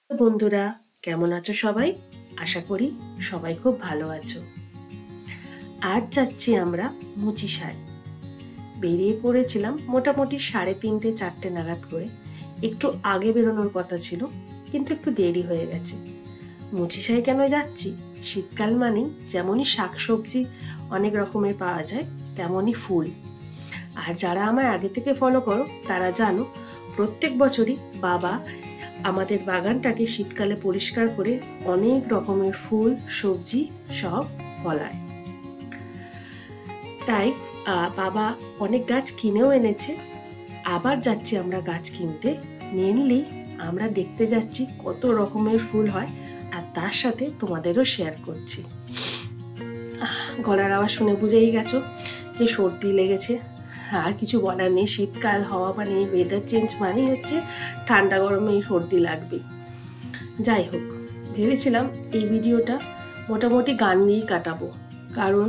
বন্ধুরা কেমন আছো সবাই? আশা করি সবাই খুব ভালো আছো। আজ যাচ্ছি আমরা মুচিসায়। বেরিয়ে পড়েছিলাম মোটামুটি 3:30 4টে নাগাদ করে। একটু আগে বেরোনোর কথা ছিল, কিন্তু একটু দেরি হয়ে গেছে। মুচিসায় কেন যাচ্ছি? শীতকাল মানেই যেমনই শাকসবজি অনেক রকমের পাওয়া যায়, তেমনই ফুল। আর যারা আমায় আগে থেকে ফলো করো তারা জানো, প্রত্যেক বছরই বাবা আমাদের বাগানটাকে শীতকালে পরিষ্কার করে অনেক রকমের ফুল সবজি সব ফলায়। তাই বাবা অনেক গাছ কিনেও এনেছে। আবার যাচ্ছি আমরা গাছ কিনতে। মেনলি আমরা দেখতে যাচ্ছি কত রকমের ফুল হয়, আর তার সাথে তোমাদেরও শেয়ার করছি। গলার আওয়াজ শুনে বুঝেই গেছো যে সর্দি লেগেছে। আর কিছু বলার নেই, শীতকাল হওয়া মানে ওয়েদার চেঞ্জ মানেই হচ্ছে ঠান্ডা গরমে এই সর্দি লাগবে। যাই হোক, ভেবেছিলাম এই ভিডিওটা মোটামুটি গান নিয়েই কাটাবো, কারণ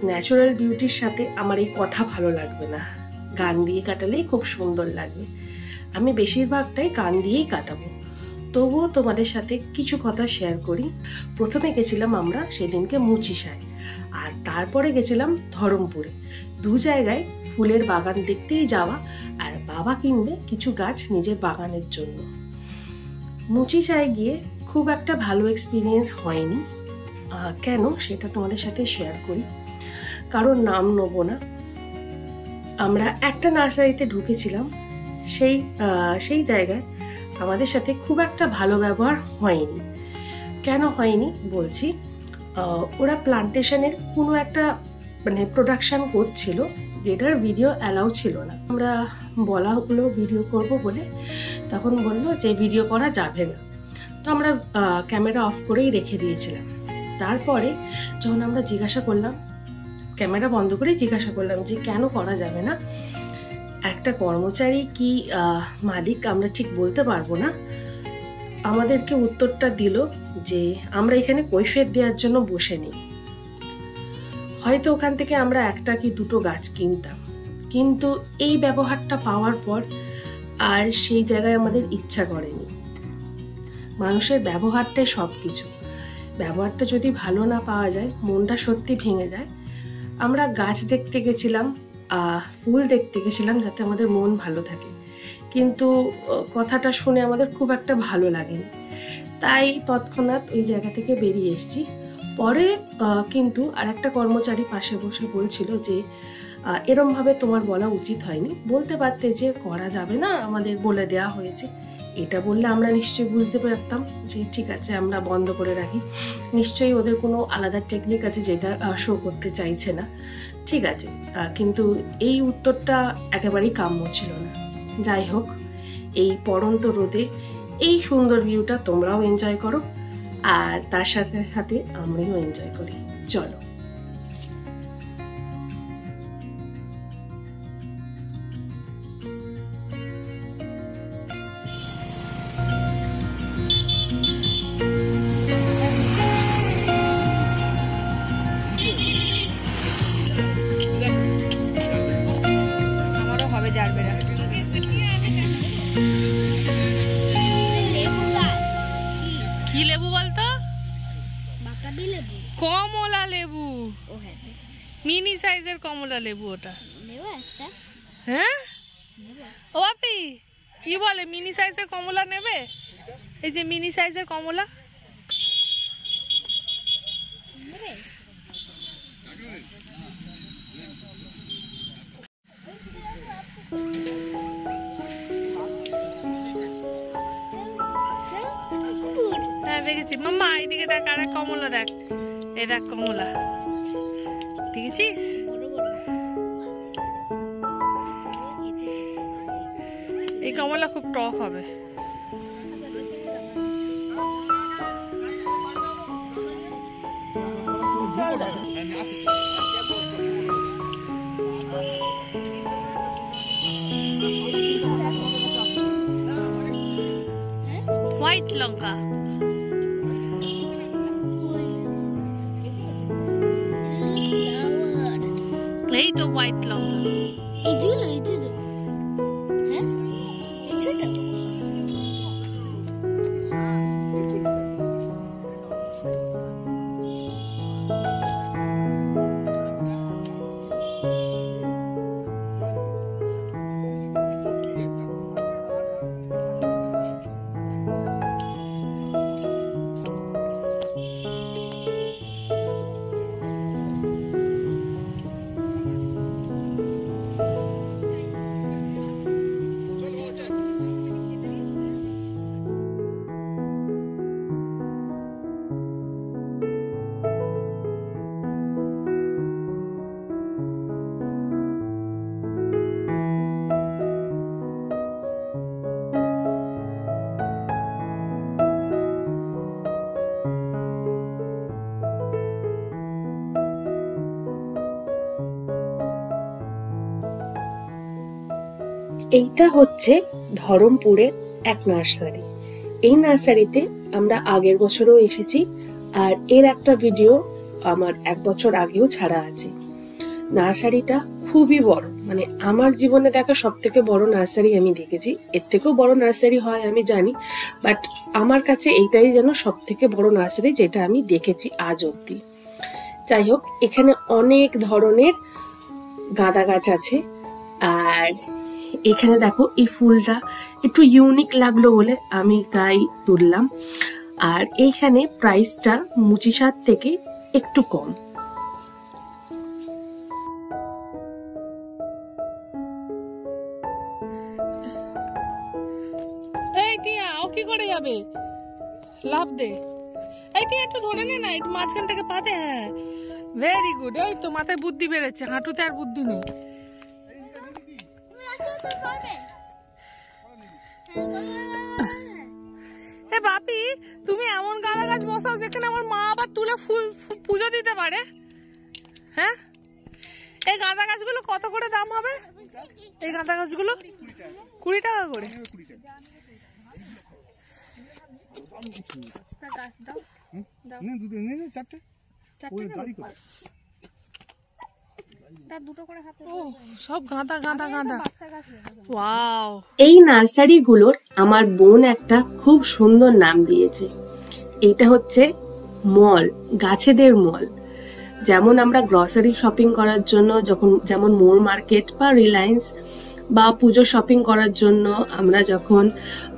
ন্যাচারাল বিউটির সাথে আমার এই কথা ভালো লাগবে না। গান দিয়ে কাটালেই খুব সুন্দর লাগবে। আমি বেশিরভাগটাই গান দিয়েই কাটাবো, তবুও তোমাদের সাথে কিছু কথা শেয়ার করি। প্রথমে গেছিলাম আমরা সেদিনকে মুচিসায়, আর তারপরে গেছিলাম ধরমপুরে। দু জায়গায় ফুলের বাগান দেখতেই যাওয়া, আর বাবা কিনবে কিছু গাছ নিজের বাগানের জন্য। মুচিসায় গিয়ে খুব একটা ভালো এক্সপিরিয়েন্স হয়নি। কেন সেটা তোমাদের সাথে শেয়ার করি, কারণ নাম নেব না। আমরা একটা নার্সারিতে ঢুকেছিলাম, সেই জায়গায় আমাদের সাথে খুব একটা ভালো ব্যবহার হয়নি। কেন হয়নি বলছি, ওরা প্লান্টেশনের কোনো একটা প্রোডাকশন করছিল, যেটার ভিডিও অ্যালাউ ছিল না। আমরা বলা হলো ভিডিও করব বলে, তখন বললো যে ভিডিও করা যাবে না। তো আমরা ক্যামেরা অফ করেই রেখে দিয়েছিলাম। তারপরে যখন আমরা জিজ্ঞাসা করলাম, ক্যামেরা বন্ধ করেই জিজ্ঞাসা করলাম যে কেন করা যাবে না, একটা কর্মচারী কি মালিক আমরা ঠিক বলতে পারবো না, আমাদেরকে উত্তরটা দিল যে আমরা এখানে কৈফিয়ত দেওয়ার জন্য বসে নেই। হয়তো ওখান থেকে আমরা একটা কি দুটো গাছ কিনতাম, কিন্তু এই ব্যবহারটা পাওয়ার পর আর সেই জায়গায় আমাদের ইচ্ছা করেনি। মানুষের ব্যবহারটাই সব কিছু। ব্যবহারটা যদি ভালো না পাওয়া যায়, মনটা সত্যি ভেঙে যায়। আমরা গাছ দেখতে গেছিলাম, ফুল দেখতে গেছিলাম যাতে আমাদের মন ভালো থাকে, কিন্তু কথাটা শুনে আমাদের খুব একটা ভালো লাগেনি। তাই তৎক্ষণাৎ ওই জায়গা থেকে বেরিয়ে এসেছি। পরে কিন্তু আর একটা কর্মচারী পাশে বসে বলছিল যে এরমভাবে তোমার বলা উচিত হয়নি, বলতে পারতে যে করা যাবে না, আমাদের বলে দেওয়া হয়েছে। এটা বললে আমরা নিশ্চয়ই বুঝতে পারতাম যে ঠিক আছে আমরা বন্ধ করে রাখি, নিশ্চয়ই ওদের কোনো আলাদা টেকনিক আছে যেটা শো করতে চাইছে না। ঠিক আছে, কিন্তু এই উত্তরটা একেবারেই কাম্য ছিল না। যাই হোক, এই পড়ন্ত রোদে এই সুন্দর ভিউটা তোমরাও এনজয় করো, আর তার সাথে সাথে আমরাও এনজয় করি। চলো। কি লেবু বলতো? কমলা লেবু, মিনি সাইজের কমলা লেবু ওটা। হ্যাঁ ও আপনি কি বলে, মিনি সাইজের কমলা নেবে? এই যে মিনি সাইজের কমলা। হ্যাঁ দেখেছি মাম্মা, এইদিকে দেখ, আর এক কমলা দেখ, এই দেখ কমলা, দেখেছিস? এই কমলা খুব টক হবে। হোয়াইট লঙ্কা, এই তো হোয়াইট লঙ্কা। এইটা হচ্ছে ধরমপুরের এক নার্সারি। এই নার্সারিতে আমরা আগের বছরও এসেছি, আর এর একটা ভিডিও আমার 1 বছর আগেও ছাড়া আছে। নার্সারিটা খুবই বড়, মানে আমার জীবনে দেখা সব থেকে বড় নার্সারি আমি দেখেছি। এর থেকেও বড় নার্সারি হয় আমি জানি, বাট আমার কাছে এইটাই যেন সব থেকে বড় নার্সারি যেটা আমি দেখেছি আজ অব্দি। যাই হোক, এখানে অনেক ধরনের গাঁদা গাছ আছে। আর এখানে দেখো এই ফুলটা একটু ইউনিক লাগলো বলে আমি তাই তুললাম। আর এইখানে প্রাইসটা মুচিসার থেকে একটু কম। এই টিয়া, ও কি করে যাবে? লাভ দে। এই টিয়া একটু ধরে নে না, একটু মাঝখান থেকে পাতে। হ্যাঁ, ভেরি গুড। এই তো মাথায় বুদ্ধি বেড়েছে, হাঁটুতে আর বুদ্ধি নেই। এ বাপি, তুমি এমন গাঁদা গাছ বসাও যেখানে আমার মা আবার তুলে ফুল পুজো দিতে পারে। হ্যাঁ, এই গাঁদা গাছগুলো কত করে দাম হবে? এই গাঁদা গাছগুলো 20 টাকা করে। সব গাঁদা গাঁদা গাঁদা। ওয়াও! এই নার্সারিগুলোর আমার বোন একটা খুব সুন্দর নাম দিয়েছে। এইটা হচ্ছে মল, গাছেদের মল। যেমন আমরা গ্রসারি শপিং করার জন্য যেমন মোর মার্কেট বা রিলায়েন্স বা পুজো শপিং করার জন্য আমরা যখন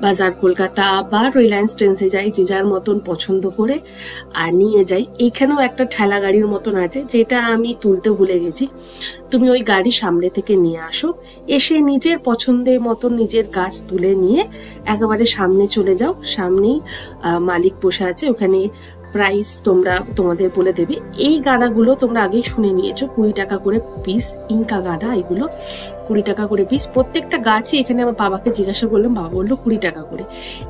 বাজার কলকাতা বা রিলায়েন্স ট্রেন্ডসে যাই, যে যার মতন পছন্দ করে আর নিয়ে যাই, এইখানেও একটা ঠেলা গাড়ির মতন আছে, যেটা আমি তুলতে ভুলে গেছি। তুমি ওই গাড়ি সামনে থেকে নিয়ে আসো, এসে নিজের পছন্দের মতন নিজের গাছ তুলে নিয়ে একেবারে সামনে চলে যাও। সামনেই মালিক বসে আছে, ওখানে প্রাইস তোমাদের বলে দেবে। এই গাঁদাগুলো তোমরা আগেই শুনে নিয়েছো, 20 টাকা করে পিস। ইনকা গাঁদা এগুলো 20 টাকা করে পিস। প্রত্যেকটা গাছই এখানে আমার বাবাকে জিজ্ঞাসা করলাম, বাবা বললো 20 টাকা করে।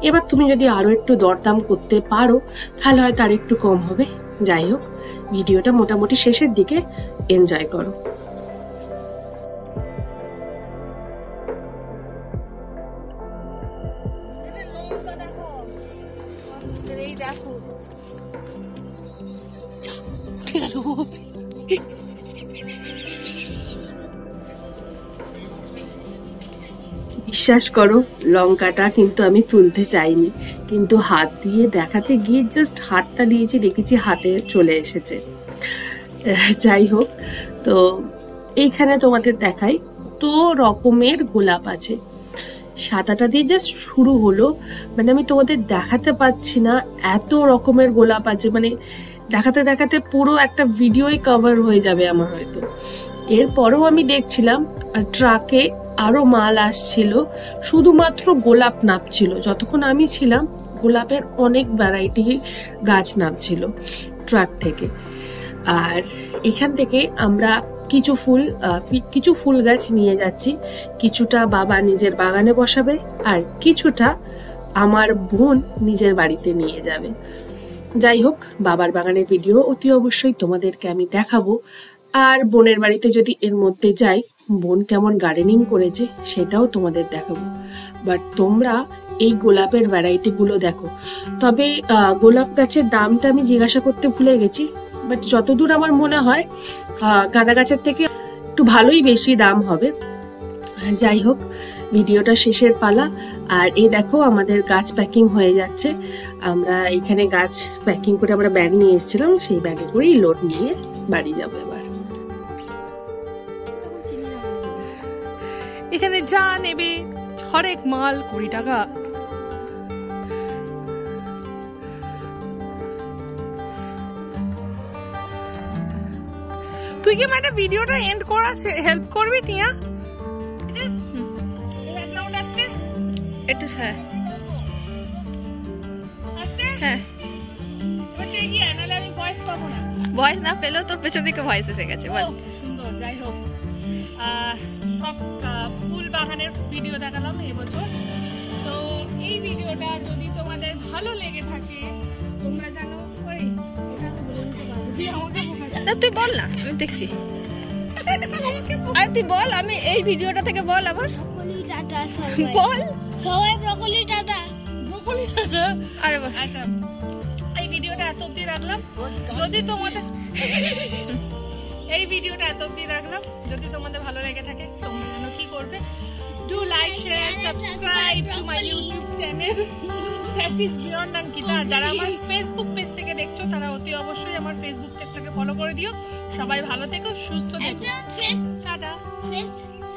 এবার তুমি যদি আরো একটু দরদাম করতে পারো তাহলে হয়তো আর একটু কম হবে। যাই হোক, ভিডিওটা মোটামুটি শেষের দিকে, এনজয় করো। বিশ্বাস করো, লঙ্কাটা কিন্তু আমি তুলতে চাইনি, কিন্তু হাত দিয়ে দেখাতে গিয়ে জাস্ট হাতটা দিয়েছি, দেখেছি হাতে চলে এসেছে। যাই হোক, তো এইখানে তোমাদের দেখাই তো রকমের গোলাপ আছে। সাদাটা দিয়ে জাস্ট শুরু হলো, মানে আমি তোমাদের দেখাতে পাচ্ছি না, এত রকমের গোলাপ আছে, মানে দেখাতে দেখাতে পুরো একটা ভিডিওই কভার হয়ে যাবে আমার হয়তো। এরপরেও আমি দেখছিলাম ট্রাকে আরো মাল আসছিল, শুধুমাত্র গোলাপ নামছিল। যতক্ষণ আমি ছিলাম গোলাপের অনেক ভ্যারাইটি গাছ নামছিল ট্রাক থেকে। আর এখান থেকে আমরা কিছু ফুল গাছ নিয়ে যাচ্ছি। কিছুটা বাবা নিজের বাগানে বসাবে, আর কিছুটা আমার বোন নিজের বাড়িতে নিয়ে যাবে। যাই হোক, বাবার বাগানের ভিডিও অতি অবশ্যই তোমাদেরকে আমি দেখাবো। আর বোনের বাড়িতে যদি এর মধ্যে যাই, বোন কেমন গার্ডেনিং করেছে সেটাও তোমাদের দেখাবো। বাট তোমরা এই গোলাপের ভ্যারাইটিগুলো দেখো। তবে গোলাপ গাছের দামটা আমি জিজ্ঞাসা করতে ভুলে গেছি, বাট যতদূর আমার মনে হয় গাঁদা গাছের থেকে একটু ভালোই বেশি দাম হবে। যাই হোক, ভিডিওটা শেষের পালা। আর এই দেখো, আমাদের গাছ প্যাকিং হয়ে যাচ্ছে। আমরা এখানে গাছ প্যাকিং করে আমরা ব্যাগ নিয়ে এসেছিলাম, সেই ব্যাগে করেই লোড নিয়ে বাড়ি যাবো এবার। এখানে যা নেবে হরেক মাল 20 টাকা। তুই কি মানে ভিডিওটা এন্ড করা হেল্প করবি টিয়া? ব্যাকগ্রাউন্ড আসছে একটু। হ্যাঁ আসছে। হ্যাঁ, ওটা কি নালে আমি ভয়েস পাবো না। ভয়েস না পেলেও তোর পেছন থেকে ভয়েস এসে গেছে। বল। সুন্দর। যাই হোক, সব ফুল বাগানের ভিডিও দেখালাম এবছর। তো এই ভিডিওটা যদি তোমাদের ভালো লেগে থাকে, তোমরা জানো তুই বল না, আমি দেখছি। তুই বল, আমি এই ভিডিওটা থেকে বল আবার। বল সবাই ব্রকলি টাটা। Broccoli tata. আরে আচ্ছা এই ভিডিওটা এত অবধি রাখলাম। যদি তোমাদের এই ভিডিওটা এত অবধি রাখলাম, যদি তোমাদের ভালো লেগে থাকে তোমরা যেন কি করবে, do like share subscribe to my YouTube channel that is beyond Ankita. যারা আমার ফেসবুক পেজ থেকে দেখছো তারা অতি অবশ্যই আমার ফেসবুক পেজটাকে ফলো করে দিও। সবাই ভালো থেকো, সুস্থ থেকো, টাটা।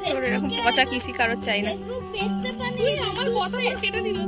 এরকম পচা কিসি কারোর চাই না। আমার কথা কেটে দিল।